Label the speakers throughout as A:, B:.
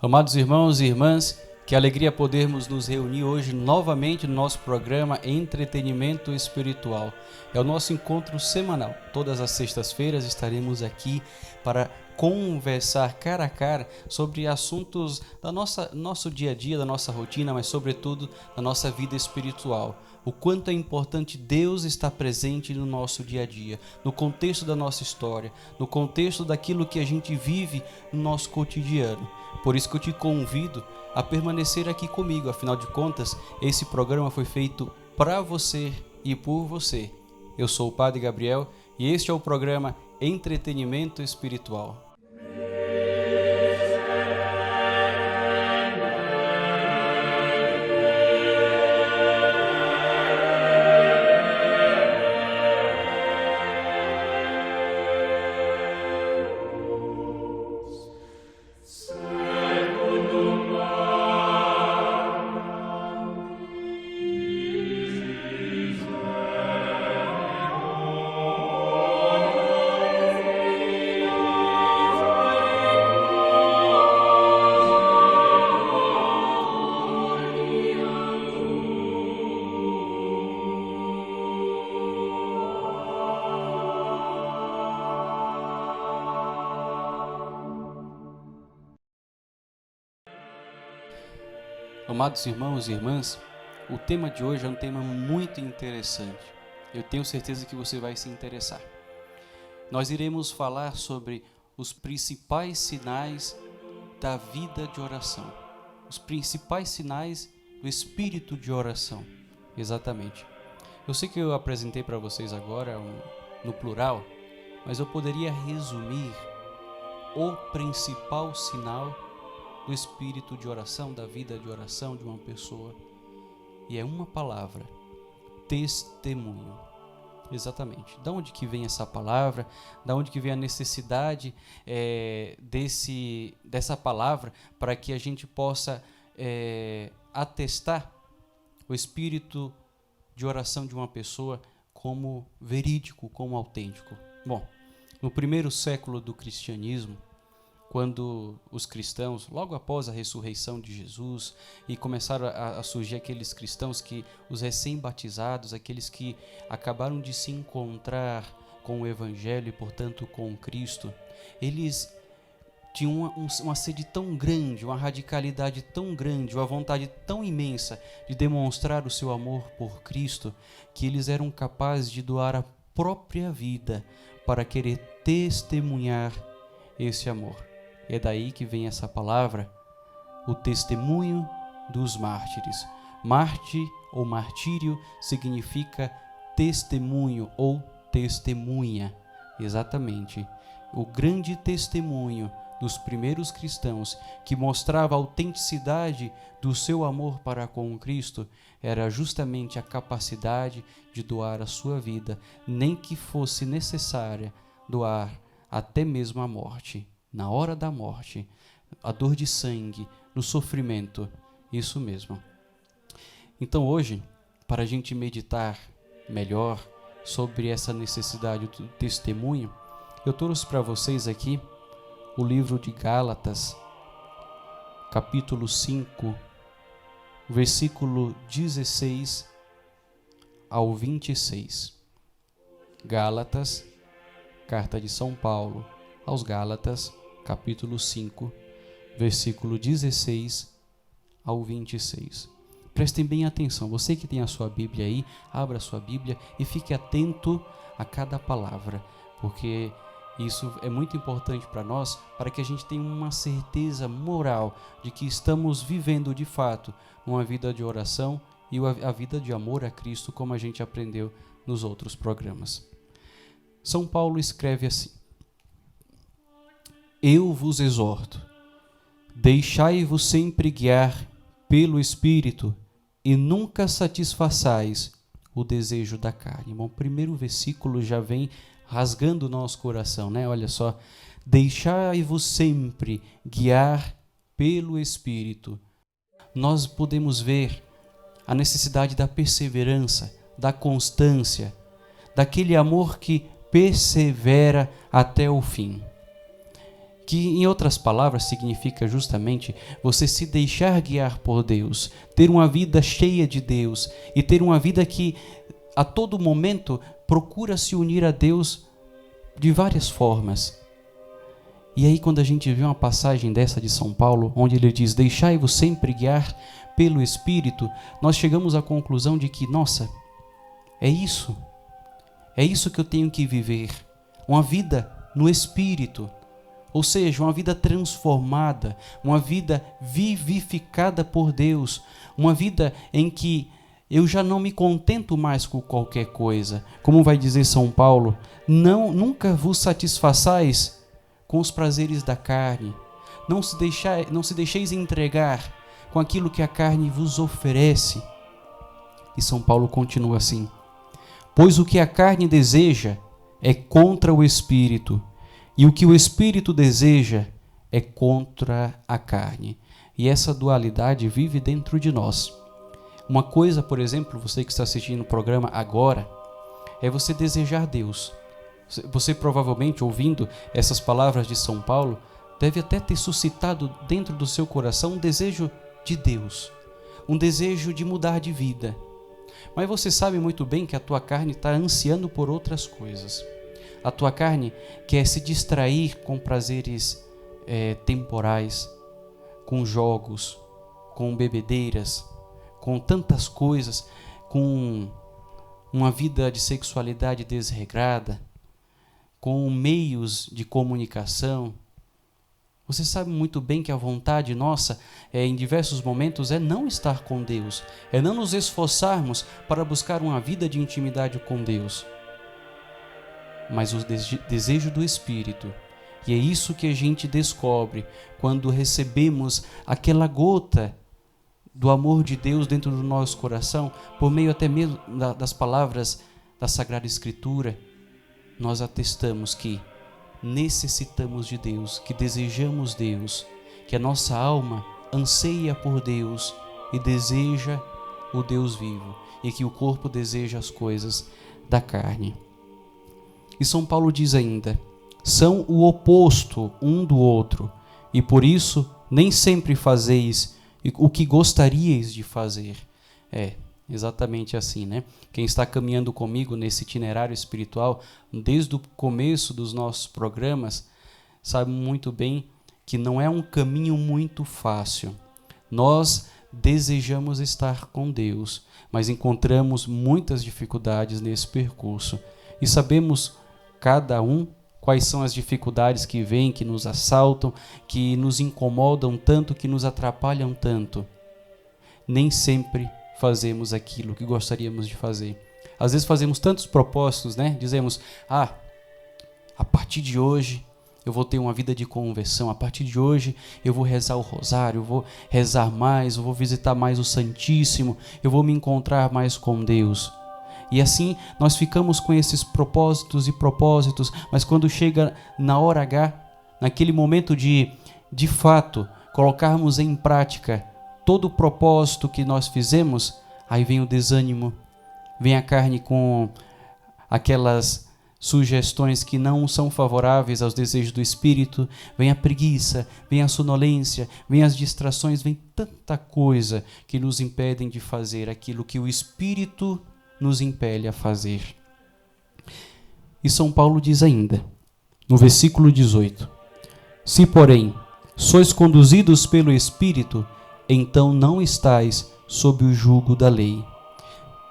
A: Amados irmãos e irmãs, que alegria podermos nos reunir hoje novamente no nosso programa Entretenimento Espiritual. É o nosso encontro semanal. Todas as sextas-feiras estaremos aqui para conversar cara a cara sobre assuntos da nosso dia a dia, da nossa rotina, mas sobretudo da nossa vida espiritual. O quanto é importante Deus estar presente no nosso dia a dia, no contexto da nossa história, no contexto daquilo que a gente vive no nosso cotidiano. Por isso que eu te convido a permanecer aqui comigo. Afinal de contas, esse programa foi feito para você e por você. Eu sou o Padre Gabriel e este é o programa Entretenimento Espiritual. Amados irmãos e irmãs, o tema de hoje é um tema muito interessante. Eu tenho certeza que você vai se interessar. Nós iremos falar sobre os principais sinais da vida de oração. Os principais sinais do espírito de oração. Exatamente. Eu sei que eu apresentei para vocês agora no plural, mas eu poderia resumir o principal sinal do espírito de oração, da vida de oração de uma pessoa. E é uma palavra: testemunho. Exatamente. Da onde que vem essa palavra? Da onde que vem a necessidade dessa palavra para que a gente possa atestar o espírito de oração de uma pessoa como verídico, como autêntico? Bom, no primeiro século do cristianismo, quando os cristãos, logo após a ressurreição de Jesus, e começaram a surgir aqueles cristãos que, os recém-batizados, aqueles que acabaram de se encontrar com o Evangelho e, portanto, com Cristo, eles tinham uma sede tão grande, uma radicalidade tão grande, uma vontade tão imensa de demonstrar o seu amor por Cristo, que eles eram capazes de doar a própria vida para querer testemunhar esse amor. É daí que vem essa palavra, o testemunho dos mártires. Mártir ou martírio significa testemunho ou testemunha. Exatamente. O grande testemunho dos primeiros cristãos que mostrava a autenticidade do seu amor para com Cristo era justamente a capacidade de doar a sua vida, nem que fosse necessária doar até mesmo a morte. Na hora da morte, a dor de sangue, no sofrimento, isso mesmo. Então hoje, para a gente meditar melhor sobre essa necessidade do testemunho, eu trouxe para vocês aqui o livro de Gálatas, capítulo 5, versículo 16 ao 26. Gálatas, carta de São Paulo aos Gálatas, capítulo 5, versículo 16 ao 26. Prestem bem atenção, você que tem a sua Bíblia aí, abra a sua Bíblia e fique atento a cada palavra, porque isso é muito importante para nós, para que a gente tenha uma certeza moral de que estamos vivendo de fato uma vida de oração e a vida de amor a Cristo, como a gente aprendeu nos outros programas. São Paulo escreve assim: Eu vos exorto, deixai-vos sempre guiar pelo Espírito e nunca satisfaçais o desejo da carne. Bom, o primeiro versículo já vem rasgando o nosso coração, né? Olha só, deixai-vos sempre guiar pelo Espírito. Nós podemos ver a necessidade da perseverança, da constância, daquele amor que persevera até o fim. que em outras palavras significa justamente você se deixar guiar por Deus, ter uma vida cheia de Deus e ter uma vida que a todo momento procura se unir a Deus de várias formas. E aí quando a gente vê uma passagem dessa de São Paulo, onde ele diz, deixai-vos sempre guiar pelo Espírito, nós chegamos à conclusão de que, nossa, é isso que eu tenho que viver, uma vida no Espírito, ou seja, uma vida transformada, uma vida vivificada por Deus, uma vida em que eu já não me contento mais com qualquer coisa. Como vai dizer São Paulo, nunca vos satisfaçais com os prazeres da carne, não se deixeis entregar com aquilo que a carne vos oferece. E São Paulo continua assim, pois o que a carne deseja é contra o Espírito, e o que o Espírito deseja é contra a carne. E essa dualidade vive dentro de nós. Uma coisa, por exemplo, você que está assistindo o programa agora, é você desejar Deus. Você provavelmente, ouvindo essas palavras de São Paulo, deve até ter suscitado dentro do seu coração um desejo de Deus, um desejo de mudar de vida. Mas você sabe muito bem que a tua carne está ansiando por outras coisas. A tua carne quer se distrair com prazeres temporais, com jogos, com bebedeiras, com tantas coisas, com uma vida de sexualidade desregrada, com meios de comunicação. Você sabe muito bem que a vontade nossa, em diversos momentos, é não estar com Deus, é não nos esforçarmos para buscar uma vida de intimidade com Deus. Mas o desejo do Espírito, e é isso que a gente descobre quando recebemos aquela gota do amor de Deus dentro do nosso coração, por meio até mesmo das palavras da Sagrada Escritura, nós atestamos que necessitamos de Deus, que desejamos Deus, que a nossa alma anseia por Deus e deseja o Deus vivo, e que o corpo deseja as coisas da carne. E São Paulo diz ainda, são o oposto um do outro, e por isso nem sempre fazeis o que gostaríeis de fazer. Exatamente assim, né? Quem está caminhando comigo nesse itinerário espiritual, desde o começo dos nossos programas, sabe muito bem que não é um caminho muito fácil. Nós desejamos estar com Deus, mas encontramos muitas dificuldades nesse percurso. E sabemos, cada um, quais são as dificuldades que vêm, que nos assaltam, que nos incomodam tanto, que nos atrapalham tanto. Nem sempre fazemos aquilo que gostaríamos de fazer. Às vezes fazemos tantos propósitos, né? Dizemos, a partir de hoje eu vou ter uma vida de conversão, a partir de hoje eu vou rezar o rosário, eu vou rezar mais, eu vou visitar mais o Santíssimo, eu vou me encontrar mais com Deus. E assim nós ficamos com esses propósitos e propósitos, mas quando chega na hora H, naquele momento de fato, colocarmos em prática todo o propósito que nós fizemos, aí vem o desânimo, vem a carne com aquelas sugestões que não são favoráveis aos desejos do Espírito, vem a preguiça, vem a sonolência, vem as distrações, vem tanta coisa que nos impedem de fazer aquilo que o Espírito nos impele a fazer. E São Paulo diz ainda, no versículo 18, se porém sois conduzidos pelo Espírito, então não estais sob o jugo da lei.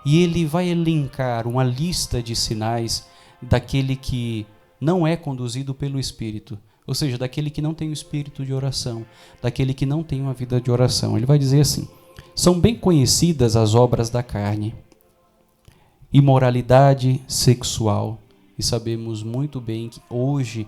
A: E ele vai elencar uma lista de sinais daquele que não é conduzido pelo Espírito, ou seja, daquele que não tem o espírito de oração, daquele que não tem uma vida de oração. Ele vai dizer assim, são bem conhecidas as obras da carne, imoralidade sexual, e sabemos muito bem que hoje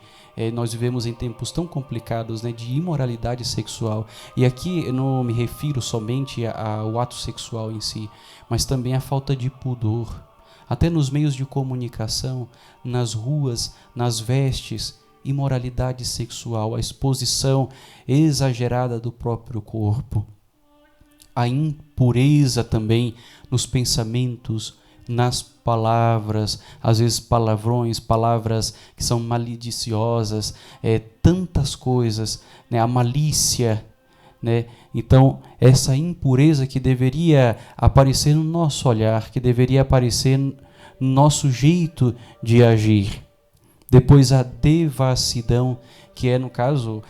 A: nós vivemos em tempos tão complicados, né, de imoralidade sexual. E aqui eu não me refiro somente ao ato sexual em si, mas também à falta de pudor. Até nos meios de comunicação, nas ruas, nas vestes, imoralidade sexual, a exposição exagerada do próprio corpo. A impureza também nos pensamentos, nas palavras, às vezes palavrões, palavras que são maliciosas, tantas coisas, né? A malícia, né? Então, essa impureza que deveria aparecer no nosso olhar, que deveria aparecer no nosso jeito de agir. Depois a devassidão, que é, no caso,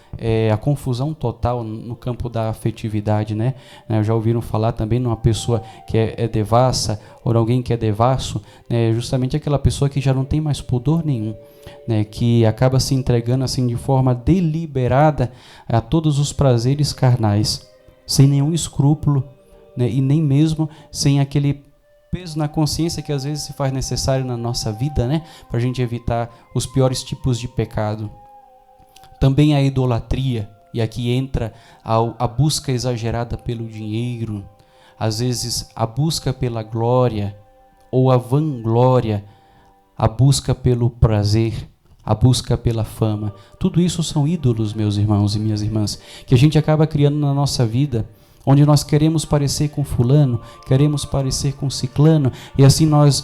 A: a confusão total no campo da afetividade, né? Já ouviram falar também numa pessoa que é devassa, ou alguém que é devasso, né? Justamente aquela pessoa que já não tem mais pudor nenhum, né? Que acaba se entregando assim de forma deliberada a todos os prazeres carnais, sem nenhum escrúpulo, né? E nem mesmo sem aquele peso na consciência que às vezes se faz necessário na nossa vida, né? Para a gente evitar os piores tipos de pecado. Também a idolatria, e aqui entra a busca exagerada pelo dinheiro, às vezes a busca pela glória ou a vanglória, a busca pelo prazer, a busca pela fama. Tudo isso são ídolos, meus irmãos e minhas irmãs, que a gente acaba criando na nossa vida, onde nós queremos parecer com fulano, queremos parecer com ciclano, e assim nós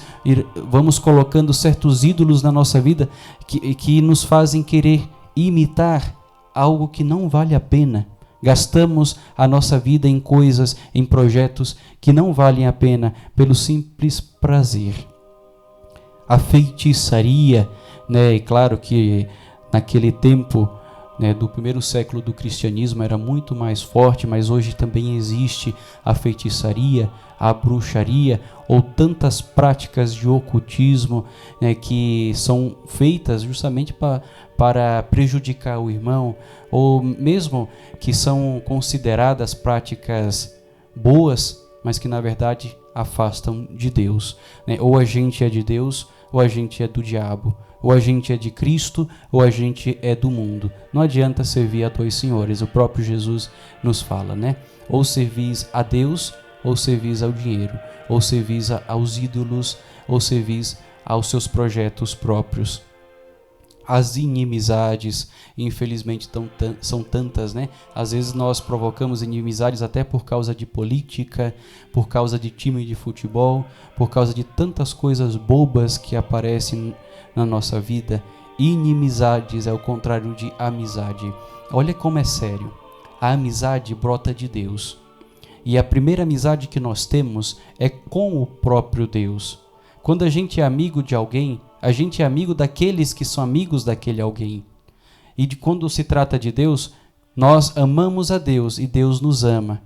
A: vamos colocando certos ídolos na nossa vida que nos fazem querer imitar algo que não vale a pena. Gastamos a nossa vida em coisas, em projetos que não valem a pena pelo simples prazer. A feitiçaria, né? E claro que naquele tempo, né, do primeiro século do cristianismo era muito mais forte, mas hoje também existe a feitiçaria, a bruxaria ou tantas práticas de ocultismo, né, que são feitas justamente para prejudicar o irmão, ou mesmo que são consideradas práticas boas, mas que na verdade afastam de Deus, né? Ou a gente é de Deus ou a gente é do diabo, ou a gente é de Cristo ou a gente é do mundo. Não adianta servir a dois senhores. O próprio Jesus nos fala, né? Ou servis a Deus ou servis ao dinheiro, ou servis aos ídolos, ou servis aos seus projetos próprios. As inimizades, infelizmente, são tantas, né? Às vezes nós provocamos inimizades até por causa de política, por causa de time de futebol, por causa de tantas coisas bobas que aparecem na nossa vida. Inimizades é o contrário de amizade. Olha como é sério. A amizade brota de Deus. E a primeira amizade que nós temos é com o próprio Deus. Quando a gente é amigo de alguém, a gente é amigo daqueles que são amigos daquele alguém. E quando se trata de Deus, nós amamos a Deus e Deus nos ama.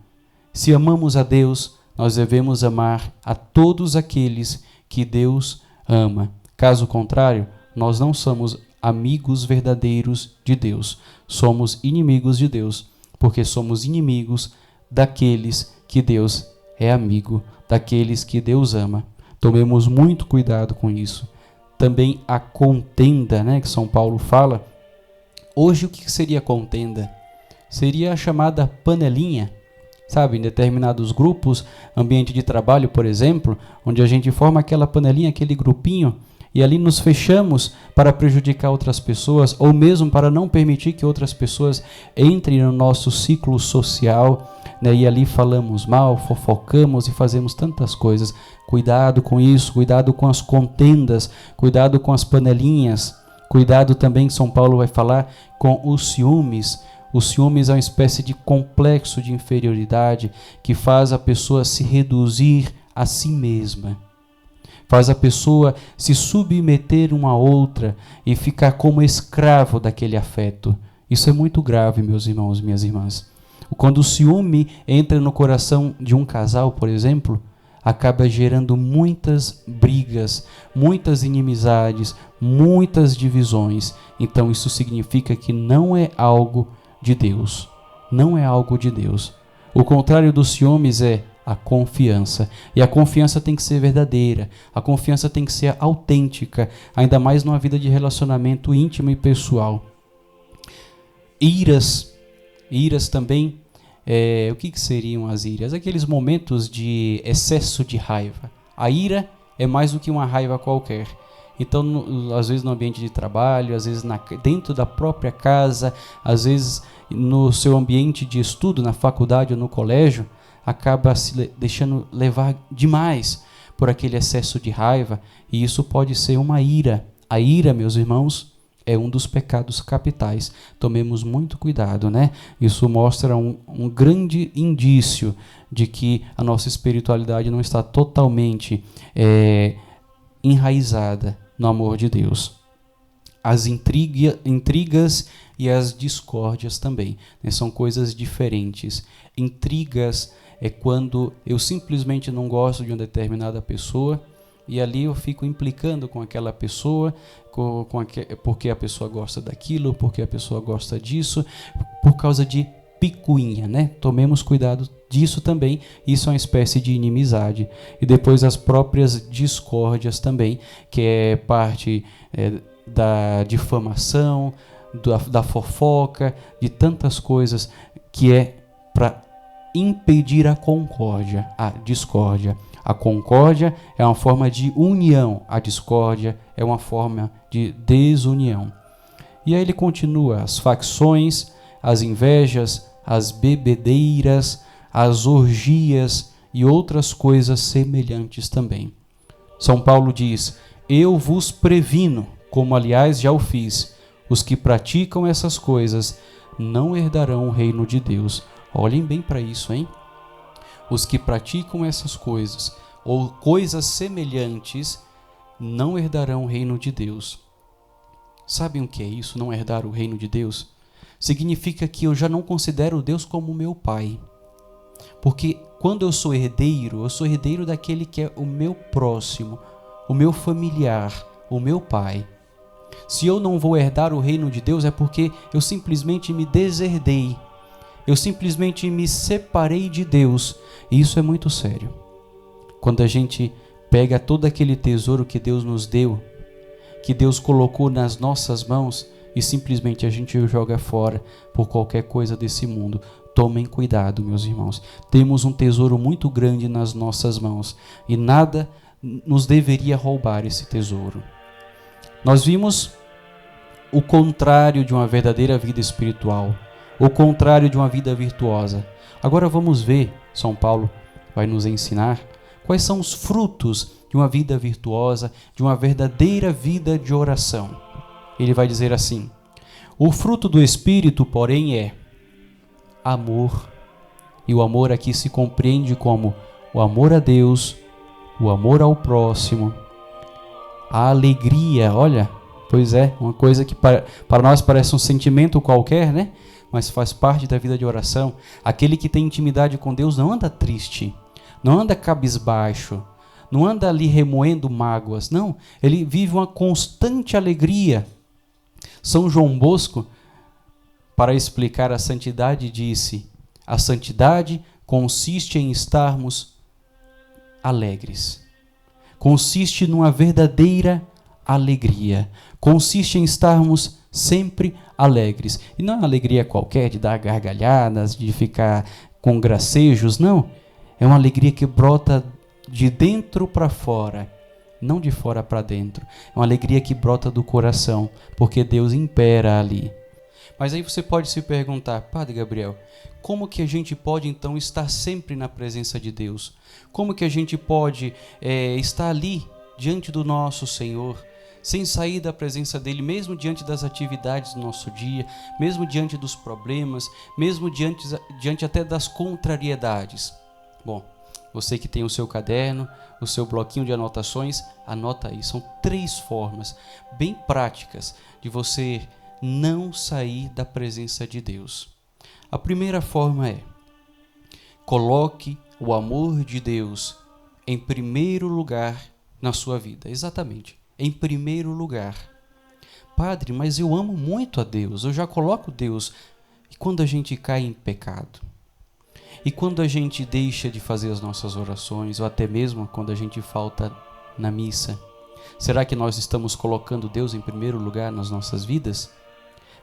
A: Se amamos a Deus, nós devemos amar a todos aqueles que Deus ama. Caso contrário, nós não somos amigos verdadeiros de Deus. Somos inimigos de Deus, porque somos inimigos daqueles que Deus é amigo, daqueles que Deus ama. Tomemos muito cuidado com isso. Também a contenda, né, que São Paulo fala. Hoje o que seria contenda? Seria a chamada panelinha, sabe, em determinados grupos, ambiente de trabalho, por exemplo, onde a gente forma aquela panelinha, aquele grupinho, e ali nos fechamos para prejudicar outras pessoas, ou mesmo para não permitir que outras pessoas entrem no nosso ciclo social, né? E ali falamos mal, fofocamos e fazemos tantas coisas. Cuidado com isso, cuidado com as contendas, cuidado com as panelinhas, cuidado também, São Paulo vai falar, com os ciúmes. Os ciúmes é uma espécie de complexo de inferioridade que faz a pessoa se reduzir a si mesma. Faz a pessoa se submeter uma a outra e ficar como escravo daquele afeto. Isso é muito grave, meus irmãos e minhas irmãs. Quando o ciúme entra no coração de um casal, por exemplo, acaba gerando muitas brigas, muitas inimizades, muitas divisões. Então isso significa que não é algo de Deus. Não é algo de Deus. O contrário dos ciúmes é a confiança. E a confiança tem que ser verdadeira. A confiança tem que ser autêntica, ainda mais numa vida de relacionamento íntimo e pessoal. Iras também, o que seriam as iras? Aqueles momentos de excesso de raiva. A ira é mais do que uma raiva qualquer. Então, às vezes no ambiente de trabalho, às vezes dentro da própria casa, às vezes no seu ambiente de estudo, na faculdade ou no colégio, acaba se deixando levar demais por aquele excesso de raiva, e isso pode ser uma ira. A ira, meus irmãos, é um dos pecados capitais. Tomemos muito cuidado, né? Isso mostra um grande indício de que a nossa espiritualidade não está totalmente enraizada no amor de Deus. As intrigas e as discórdias também, né? São coisas diferentes. Intrigas é quando eu simplesmente não gosto de uma determinada pessoa e ali eu fico implicando com aquela pessoa, porque a pessoa gosta daquilo, porque a pessoa gosta disso, por causa de picuinha, né? Tomemos cuidado disso também. Isso é uma espécie de inimizade. E depois as próprias discórdias também, que é parte da difamação, da fofoca, de tantas coisas que é para impedir a concórdia, a discórdia. A concórdia é uma forma de união, a discórdia é uma forma de desunião. E aí ele continua: as facções, as invejas, as bebedeiras, as orgias e outras coisas semelhantes também. São Paulo diz: eu vos previno, como aliás já o fiz, os que praticam essas coisas não herdarão o reino de Deus. Olhem bem para isso, hein? Os que praticam essas coisas, ou coisas semelhantes, não herdarão o reino de Deus. Sabem o que é isso, não herdar o reino de Deus? Significa que eu já não considero Deus como meu pai. Porque quando eu sou herdeiro daquele que é o meu próximo, o meu familiar, o meu pai. Se eu não vou herdar o reino de Deus, é porque eu simplesmente me deserdei. Eu simplesmente me separei de Deus. E isso é muito sério. Quando a gente pega todo aquele tesouro que Deus nos deu, que Deus colocou nas nossas mãos, e simplesmente a gente o joga fora por qualquer coisa desse mundo. Tomem cuidado, meus irmãos. Temos um tesouro muito grande nas nossas mãos e nada nos deveria roubar esse tesouro. Nós vimos o contrário de uma verdadeira vida espiritual, o contrário de uma vida virtuosa. Agora vamos ver, São Paulo vai nos ensinar quais são os frutos de uma vida virtuosa, de uma verdadeira vida de oração. Ele vai dizer assim: o fruto do Espírito, porém, é amor. E o amor aqui se compreende como o amor a Deus, o amor ao próximo, a alegria. Olha, pois é, uma coisa que para nós parece um sentimento qualquer, né? Mas faz parte da vida de oração. Aquele que tem intimidade com Deus não anda triste, não anda cabisbaixo, não anda ali remoendo mágoas, não. Ele vive uma constante alegria. São João Bosco, para explicar a santidade, disse: a santidade consiste em estarmos alegres. Consiste numa verdadeira alegria. Consiste em estarmos sempre alegres. E não é uma alegria qualquer de dar gargalhadas, de ficar com gracejos, não. É uma alegria que brota de dentro para fora, não de fora para dentro. É uma alegria que brota do coração, porque Deus impera ali. Mas aí você pode se perguntar: Padre Gabriel, como que a gente pode então estar sempre na presença de Deus? Como que a gente pode estar ali diante do nosso Senhor, sem sair da presença dele, mesmo diante das atividades do nosso dia, mesmo diante dos problemas, mesmo diante até das contrariedades? Bom, você que tem o seu caderno, o seu bloquinho de anotações, anota aí. São 3 formas bem práticas de você não sair da presença de Deus. A primeira forma é: coloque o amor de Deus em primeiro lugar na sua vida. Exatamente, em primeiro lugar. Padre, mas eu amo muito a Deus, eu já coloco Deus. E quando a gente cai em pecado? E quando a gente deixa de fazer as nossas orações, ou até mesmo quando a gente falta na missa, será que nós estamos colocando Deus em primeiro lugar nas nossas vidas?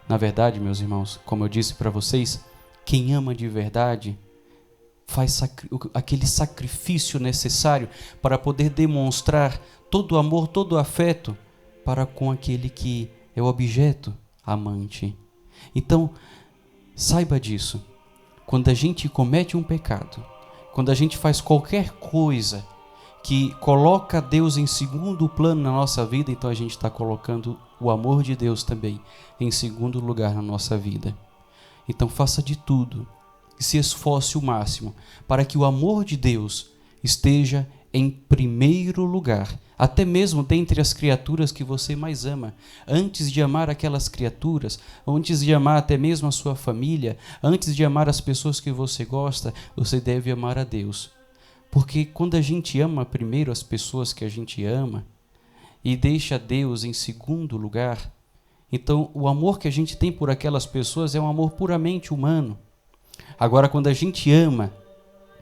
A: Na verdade, meus irmãos, como eu disse para vocês, quem ama de verdade faz aquele sacrifício necessário para poder demonstrar todo o amor, todo o afeto para com aquele que é o objeto amante. Então, saiba disso. Quando a gente comete um pecado, quando a gente faz qualquer coisa que coloca Deus em segundo plano na nossa vida, então a gente está colocando o amor de Deus também em segundo lugar na nossa vida. Então faça de tudo e se esforce o máximo para que o amor de Deus esteja em primeiro lugar, até mesmo dentre as criaturas que você mais ama. Antes de amar aquelas criaturas, antes de amar até mesmo a sua família, antes de amar as pessoas que você gosta, você deve amar a Deus. Porque quando a gente ama primeiro as pessoas que a gente ama e deixa Deus em segundo lugar, então o amor que a gente tem por aquelas pessoas é um amor puramente humano. Agora, quando a gente ama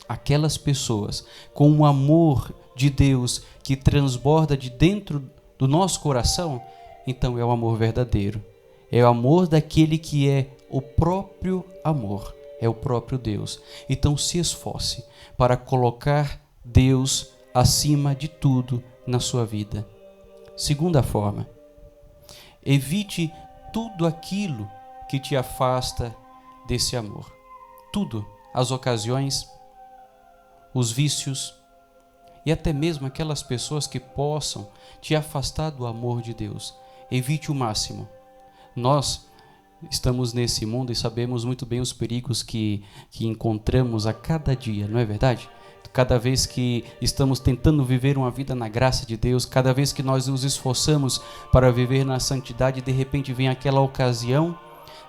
A: aquelas pessoas com o amor de Deus que transborda de dentro do nosso coração, então é o amor verdadeiro. É o amor daquele que é o próprio amor, é o próprio Deus. Então se esforce para colocar Deus acima de tudo na sua vida. Segunda forma, evite tudo aquilo que te afasta desse amor. Tudo, as ocasiões, os vícios e até mesmo aquelas pessoas que possam te afastar do amor de Deus. Evite o máximo. Nós estamos nesse mundo e sabemos muito bem os perigos que encontramos a cada dia, não é verdade? Cada vez que estamos tentando viver uma vida na graça de Deus, cada vez que nós nos esforçamos para viver na santidade, de repente vem aquela ocasião,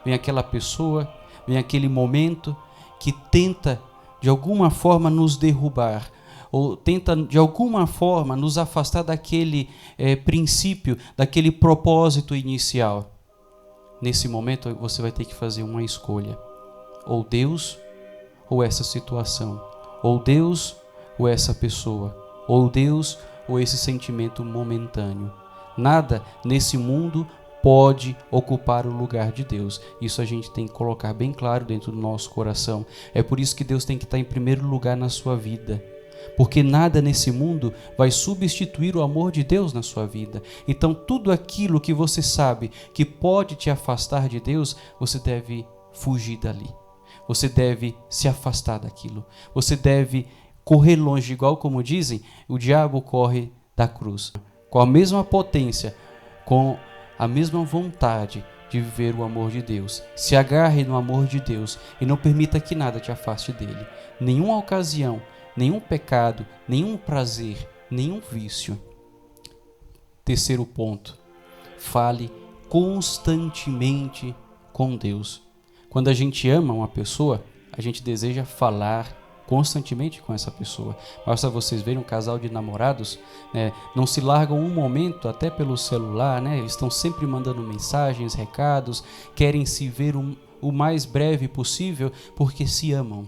A: vem aquela pessoa, vem aquele momento que tenta de alguma forma nos derrubar, ou tenta de alguma forma nos afastar daquele princípio, daquele propósito inicial. Nesse momento você vai ter que fazer uma escolha, ou Deus ou essa situação, ou Deus ou essa pessoa, ou Deus ou esse sentimento momentâneo. Nada nesse mundo pode ocupar o lugar de Deus. Isso a gente tem que colocar bem claro dentro do nosso coração. É por isso que Deus tem que estar em primeiro lugar na sua vida, porque nada nesse mundo vai substituir o amor de Deus na sua vida. Então tudo aquilo que você sabe que pode te afastar de Deus, você deve fugir dali. Você deve se afastar daquilo. Você deve correr longe, igual como dizem, o diabo corre da cruz. Com a mesma potência, com a mesma vontade de viver o amor de Deus. Se agarre no amor de Deus e não permita que nada te afaste dele. Nenhuma ocasião, nenhum pecado, nenhum prazer, nenhum vício. Terceiro ponto, fale constantemente com Deus. Quando a gente ama uma pessoa, a gente deseja falar constantemente com essa pessoa. Basta vocês verem um casal de namorados, né, não se largam um momento até pelo celular, né, estão sempre mandando mensagens, recados, querem se ver o mais breve possível porque se amam,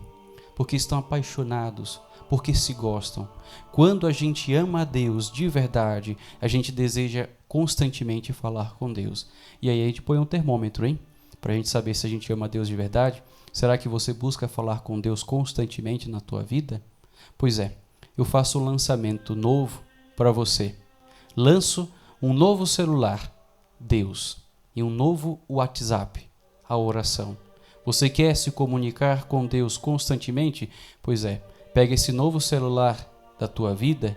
A: porque estão apaixonados, porque se gostam. Quando a gente ama a Deus de verdade, a gente deseja constantemente falar com Deus. E aí a gente põe um termômetro, hein? Para a gente saber se a gente ama a Deus de verdade. Será que você busca falar com Deus constantemente na tua vida? Pois é, eu faço um lançamento novo para você. Lanço um novo celular, Deus, e um novo WhatsApp, a oração. Você quer se comunicar com Deus constantemente? Pois é, pega esse novo celular da tua vida,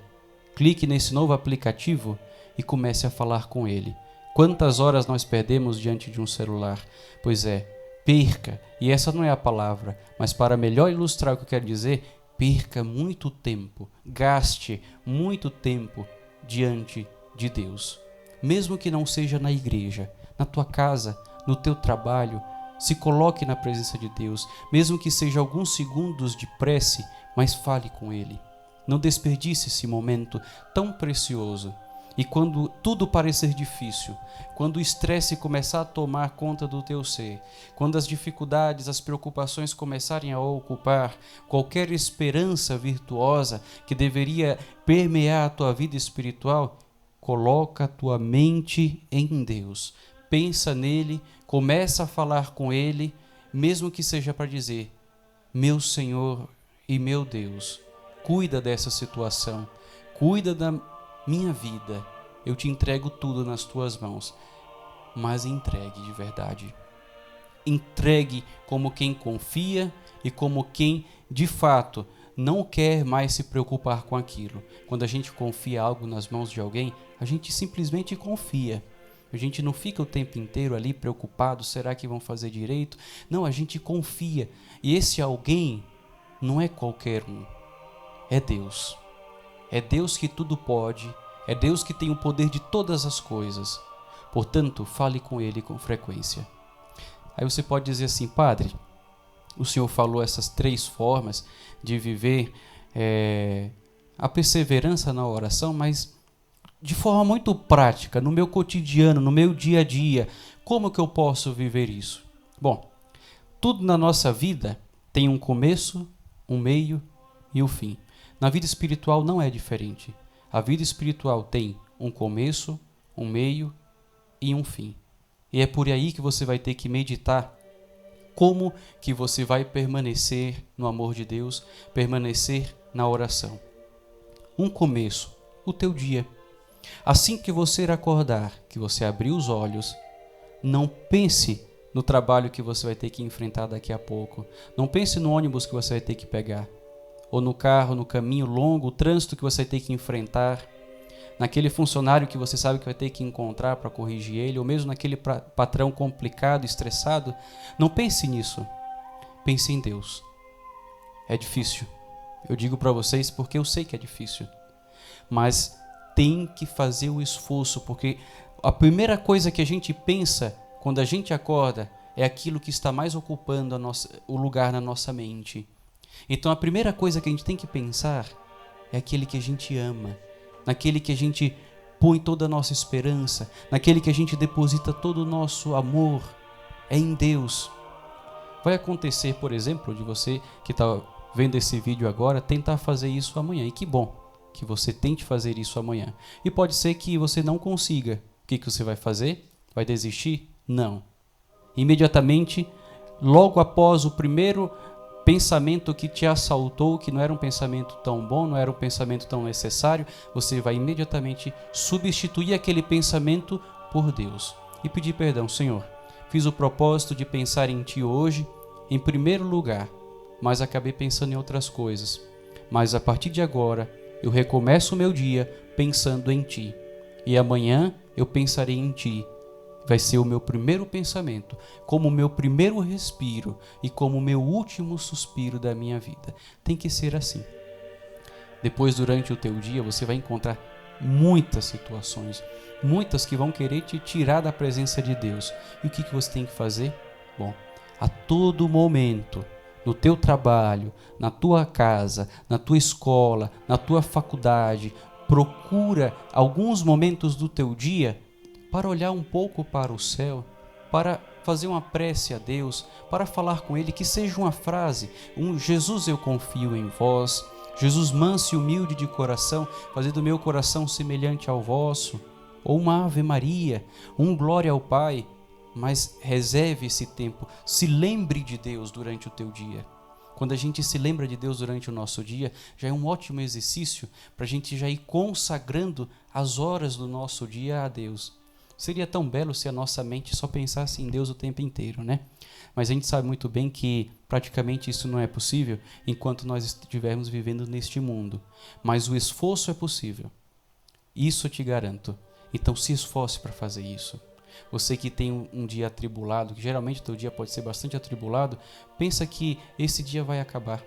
A: clique nesse novo aplicativo e comece a falar com Ele. Quantas horas nós perdemos diante de um celular? Pois é, perca, e essa não é a palavra, mas para melhor ilustrar o que eu quero dizer, perca muito tempo, gaste muito tempo diante de Deus. Mesmo que não seja na igreja, na tua casa, no teu trabalho, se coloque na presença de Deus, mesmo que seja alguns segundos de prece, mas fale com Ele. Não desperdice esse momento tão precioso. E quando tudo parecer difícil, quando o estresse começar a tomar conta do teu ser, quando as dificuldades, as preocupações começarem a ocupar qualquer esperança virtuosa que deveria permear a tua vida espiritual, coloca a tua mente em Deus. Pensa nele, começa a falar com Ele, mesmo que seja para dizer: meu Senhor e meu Deus, cuida dessa situação, cuida da minha vida, eu te entrego tudo nas tuas mãos, mas entregue de verdade. Entregue como quem confia e como quem de fato não quer mais se preocupar com aquilo. Quando a gente confia algo nas mãos de alguém, a gente simplesmente confia. A gente não fica o tempo inteiro ali preocupado, será que vão fazer direito? Não, a gente confia. E esse alguém não é qualquer um, é Deus. É Deus que tudo pode, é Deus que tem o poder de todas as coisas. Portanto, fale com Ele com frequência. Aí você pode dizer assim, padre, o senhor falou essas 3 formas de viver a perseverança na oração, mas de forma muito prática, no meu cotidiano, no meu dia a dia, como que eu posso viver isso? Bom, tudo na nossa vida tem um começo, um meio e um fim. Na vida espiritual não é diferente. A vida espiritual tem um começo, um meio e um fim. E é por aí que você vai ter que meditar como que você vai permanecer no amor de Deus, permanecer na oração. Um começo, o teu dia. Assim que você acordar, que você abrir os olhos, não pense no trabalho que você vai ter que enfrentar daqui a pouco. Não pense no ônibus que você vai ter que pegar, ou no carro, no caminho longo, o trânsito que você vai ter que enfrentar, naquele funcionário que você sabe que vai ter que encontrar para corrigir ele, ou mesmo naquele patrão complicado, estressado. Não pense nisso. Pense em Deus. É difícil. Eu digo para vocês porque eu sei que é difícil. Mas tem que fazer o esforço, porque a primeira coisa que a gente pensa quando a gente acorda é aquilo que está mais ocupando o lugar na nossa mente. Então a primeira coisa que a gente tem que pensar é aquele que a gente ama, naquele que a gente põe toda a nossa esperança, naquele que a gente deposita todo o nosso amor, é em Deus. Vai acontecer, por exemplo, de você que está vendo esse vídeo agora, tentar fazer isso amanhã. E que bom que você tente fazer isso amanhã. E pode ser que você não consiga. O que você vai fazer? Vai desistir? Não. Imediatamente, logo após o primeiro pensamento que te assaltou, que não era um pensamento tão bom, não era um pensamento tão necessário, você vai imediatamente substituir aquele pensamento por Deus e pedir perdão. Senhor, fiz o propósito de pensar em Ti hoje, em primeiro lugar, mas acabei pensando em outras coisas. Mas a partir de agora, eu recomeço o meu dia pensando em Ti. E amanhã eu pensarei em Ti. Vai ser o meu primeiro pensamento, como o meu primeiro respiro e como o meu último suspiro da minha vida. Tem que ser assim. Depois, durante o teu dia, você vai encontrar muitas situações, muitas que vão querer te tirar da presença de Deus. E o que você tem que fazer? Bom, a todo momento, no teu trabalho, na tua casa, na tua escola, na tua faculdade, procura alguns momentos do teu dia para olhar um pouco para o céu, para fazer uma prece a Deus, para falar com Ele, que seja uma frase, Jesus, eu confio em vós, Jesus manso e humilde de coração, fazer do meu coração semelhante ao vosso, ou uma Ave Maria, um Glória ao Pai. Mas reserve esse tempo, se lembre de Deus durante o teu dia. Quando a gente se lembra de Deus durante o nosso dia, já é um ótimo exercício para a gente já ir consagrando as horas do nosso dia a Deus. Seria tão belo se a nossa mente só pensasse em Deus o tempo inteiro, né? Mas a gente sabe muito bem que praticamente isso não é possível enquanto nós estivermos vivendo neste mundo. Mas o esforço é possível. Isso eu te garanto. Então se esforce para fazer isso. Você que tem um dia atribulado, que geralmente o teu dia pode ser bastante atribulado, pensa que esse dia vai acabar.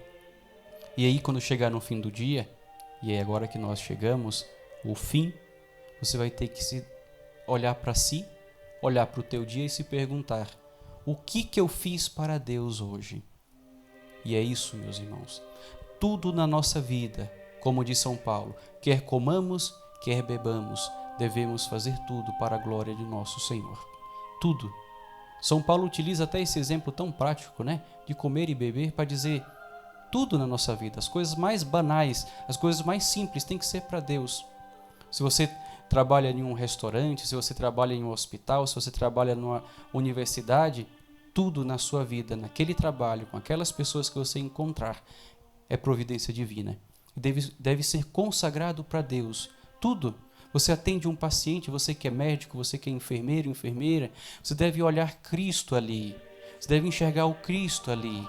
A: E aí quando chegar no fim do dia, e é agora que nós chegamos, o fim, você vai ter que se olhar para si, olhar para o teu dia e se perguntar: o que eu fiz para Deus hoje? E é isso, meus irmãos. Tudo na nossa vida, como diz São Paulo, quer comamos, quer bebamos, devemos fazer tudo para a glória de nosso Senhor. Tudo. São Paulo utiliza até esse exemplo tão prático, né? De comer e beber para dizer tudo na nossa vida. As coisas mais banais, as coisas mais simples tem que ser para Deus. Se você trabalha em um restaurante, se você trabalha em um hospital, se você trabalha numa universidade, tudo na sua vida, naquele trabalho, com aquelas pessoas que você encontrar, é providência divina. Deve ser consagrado para Deus. Tudo. Você atende um paciente, você que é médico, você que é enfermeiro, enfermeira, você deve olhar Cristo ali. Você deve enxergar o Cristo ali.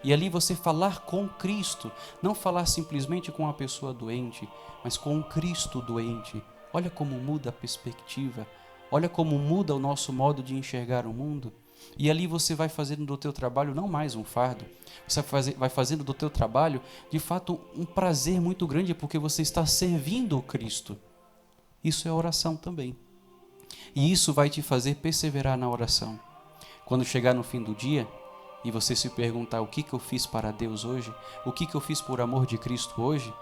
A: E ali você falar com Cristo, não falar simplesmente com uma pessoa doente, mas com um Cristo doente. Olha como muda a perspectiva, olha como muda o nosso modo de enxergar o mundo. E ali você vai fazendo do teu trabalho não mais um fardo, você vai fazendo do teu trabalho, de fato, um prazer muito grande, porque você está servindo o Cristo. Isso é oração também. E isso vai te fazer perseverar na oração. Quando chegar no fim do dia e você se perguntar o que eu fiz para Deus hoje, o que eu fiz por amor de Cristo hoje,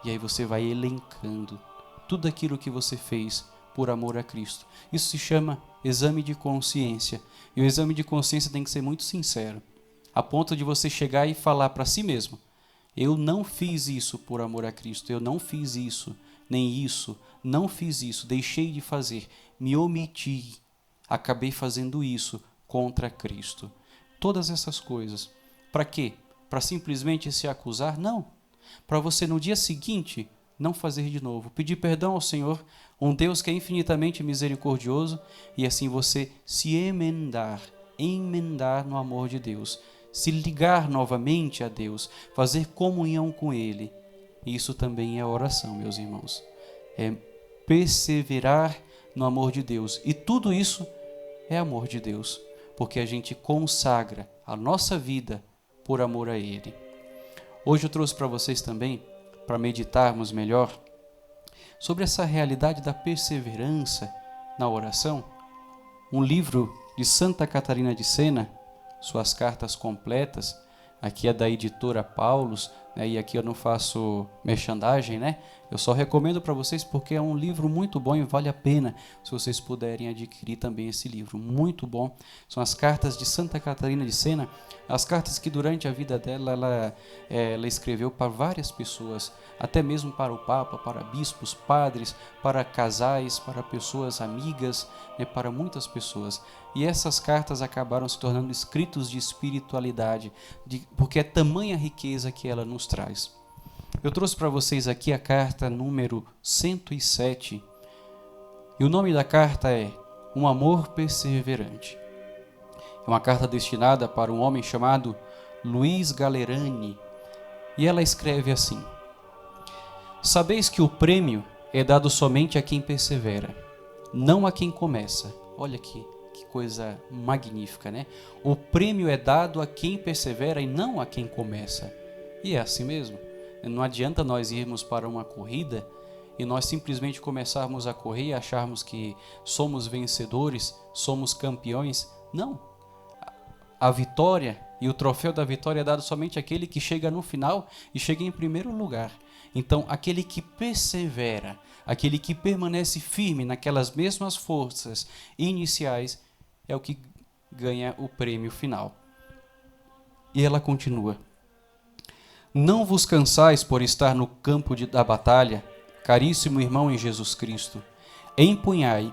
A: e aí você vai elencando tudo aquilo que você fez por amor a Cristo. Isso se chama exame de consciência. E o exame de consciência tem que ser muito sincero, a ponto de você chegar e falar para si mesmo: eu não fiz isso por amor a Cristo, eu não fiz isso, nem isso, não fiz isso, deixei de fazer, me omiti, acabei fazendo isso contra Cristo. Todas essas coisas. Para quê? Para simplesmente se acusar? Não. Para você no dia seguinte não fazer de novo. Pedir perdão ao Senhor, um Deus que é infinitamente misericordioso, e assim você se emendar no amor de Deus. Se ligar novamente a Deus, fazer comunhão com Ele. Isso também é oração, meus irmãos. É perseverar no amor de Deus. E tudo isso é amor de Deus, porque a gente consagra a nossa vida por amor a Ele. Hoje eu trouxe para vocês também, para meditarmos melhor, sobre essa realidade da perseverança na oração, um livro de Santa Catarina de Sena, Suas Cartas Completas. Aqui é da editora Paulus, né? E aqui eu não faço merchandising, né? Eu só recomendo para vocês porque é um livro muito bom e vale a pena se vocês puderem adquirir também esse livro. Muito bom. São as cartas de Santa Catarina de Sena, as cartas que durante a vida dela ela escreveu para várias pessoas, até mesmo para o Papa, para bispos, padres, para casais, para pessoas amigas, né? Para muitas pessoas. E essas cartas acabaram se tornando escritos de espiritualidade, porque é tamanha riqueza que ela nos traz. Eu trouxe para vocês aqui a carta número 107. E o nome da carta é Um Amor Perseverante. É uma carta destinada para um homem chamado Luiz Galerani. E ela escreve assim: sabeis que o prêmio é dado somente a quem persevera, não a quem começa. Olha aqui. Que coisa magnífica, né? O prêmio é dado a quem persevera e não a quem começa. E é assim mesmo. Não adianta nós irmos para uma corrida e nós simplesmente começarmos a correr e acharmos que somos vencedores, somos campeões. Não. A vitória e o troféu da vitória é dado somente àquele que chega no final e chega em primeiro lugar. Então, aquele que persevera, aquele que permanece firme naquelas mesmas forças iniciais, é o que ganha o prêmio final. E ela continua: não vos cansais por estar no campo da batalha, caríssimo irmão em Jesus Cristo. Empunhai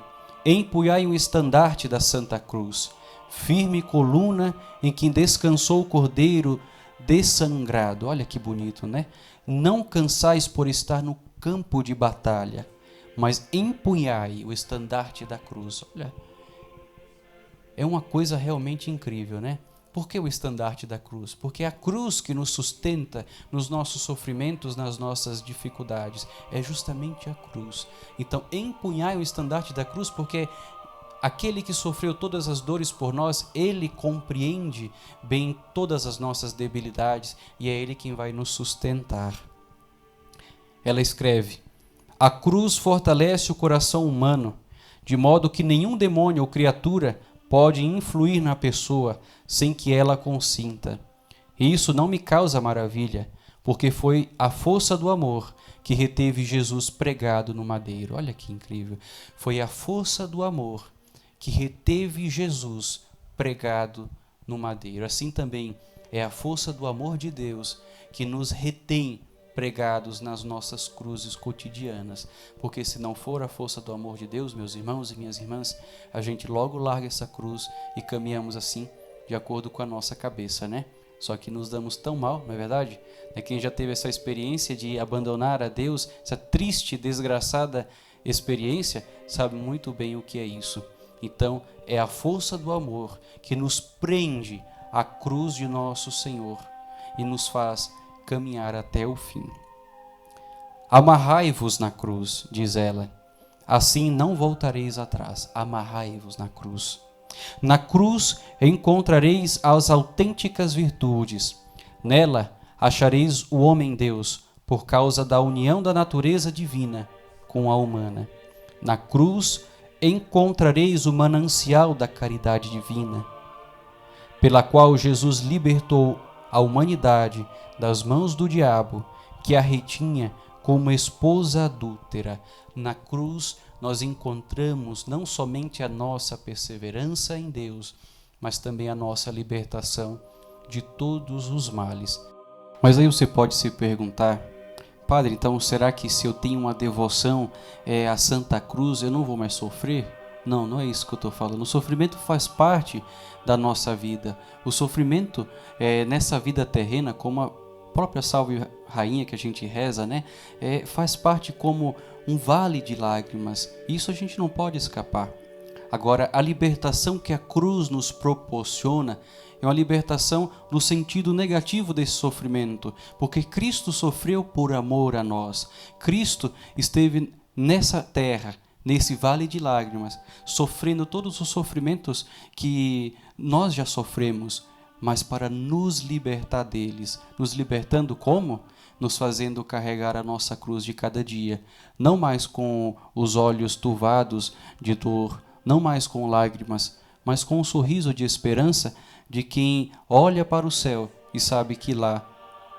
A: o estandarte da Santa Cruz, firme coluna em que descansou o Cordeiro dessangrado. Olha que bonito, né? Não cansais por estar no campo de batalha, mas empunhai o estandarte da cruz. Olha, é uma coisa realmente incrível, né? Por que o estandarte da cruz? Porque é a cruz que nos sustenta nos nossos sofrimentos, nas nossas dificuldades. É justamente a cruz. Então, empunhai o estandarte da cruz, porque aquele que sofreu todas as dores por nós, ele compreende bem todas as nossas debilidades e é ele quem vai nos sustentar. Ela escreve: a cruz fortalece o coração humano, de modo que nenhum demônio ou criatura pode influir na pessoa sem que ela consinta. E isso não me causa maravilha, porque foi a força do amor que reteve Jesus pregado no madeiro. Olha que incrível. Foi a força do amor que reteve Jesus pregado no madeiro. Assim também é a força do amor de Deus que nos retém pregados nas nossas cruzes cotidianas, porque se não for a força do amor de Deus, meus irmãos e minhas irmãs, a gente logo larga essa cruz e caminhamos assim, de acordo com a nossa cabeça, né? Só que nos damos tão mal, não é verdade? Quem já teve essa experiência de abandonar a Deus, essa triste, desgraçada experiência, sabe muito bem o que é isso. Então, é a força do amor que nos prende à cruz de nosso Senhor. e nos faz caminhar até o fim. Amarrai-vos na cruz, diz ela, assim não voltareis atrás. Amarrai-vos na cruz. Na cruz encontrareis as autênticas virtudes. Nela achareis o homem-deus, por causa da união da natureza divina com a humana. Na cruz encontrareis o manancial da caridade divina, pela qual Jesus libertou a humanidade das mãos do diabo, que a retinha como esposa adúltera. Na cruz nós encontramos não somente a nossa perseverança em Deus, mas também a nossa libertação de todos os males. Mas aí você pode se perguntar: Padre, então será que se eu tenho uma devoção à Santa Cruz eu não vou mais sofrer? Não, não é isso que eu estou falando. O sofrimento faz parte da nossa vida. O sofrimento nessa vida terrena, como a própria Salve Rainha que a gente reza, né? Faz parte como um vale de lágrimas. Isso a gente não pode escapar. Agora, a libertação que a cruz nos proporciona é uma libertação no sentido negativo desse sofrimento, porque Cristo sofreu por amor a nós. Cristo esteve nessa terra, nesse vale de lágrimas, sofrendo todos os sofrimentos que nós já sofremos, mas para nos libertar deles. Nos libertando como? Nos fazendo carregar a nossa cruz de cada dia, não mais com os olhos turvados de dor, não mais com lágrimas, mas com um sorriso de esperança de quem olha para o céu e sabe que lá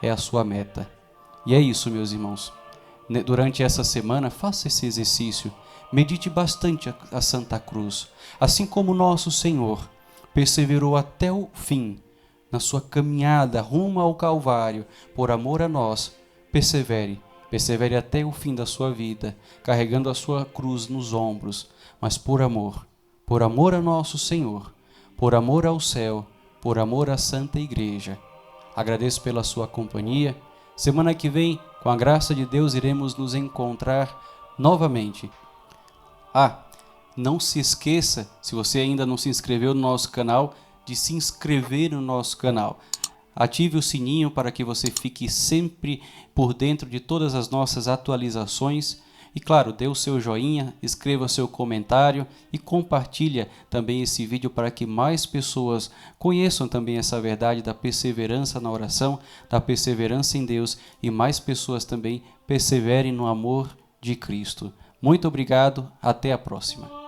A: é a sua meta. E é isso, meus irmãos. Durante essa semana, faça esse exercício. Medite bastante a Santa Cruz. Assim como nosso Senhor perseverou até o fim na sua caminhada rumo ao Calvário, por amor a nós, persevere Persevere até o fim da sua vida, carregando a sua cruz nos ombros, mas por amor a nosso Senhor, por amor ao céu, por amor à Santa Igreja. Agradeço pela sua companhia. Semana que vem, com a graça de Deus, iremos nos encontrar novamente. Não se esqueça, se você ainda não se inscreveu no nosso canal, de se inscrever no nosso canal. Ative o sininho para que você fique sempre por dentro de todas as nossas atualizações. E claro, dê o seu joinha, escreva seu comentário e compartilha também esse vídeo para que mais pessoas conheçam também essa verdade da perseverança na oração, da perseverança em Deus, e mais pessoas também perseverem no amor de Cristo. Muito obrigado, até a próxima.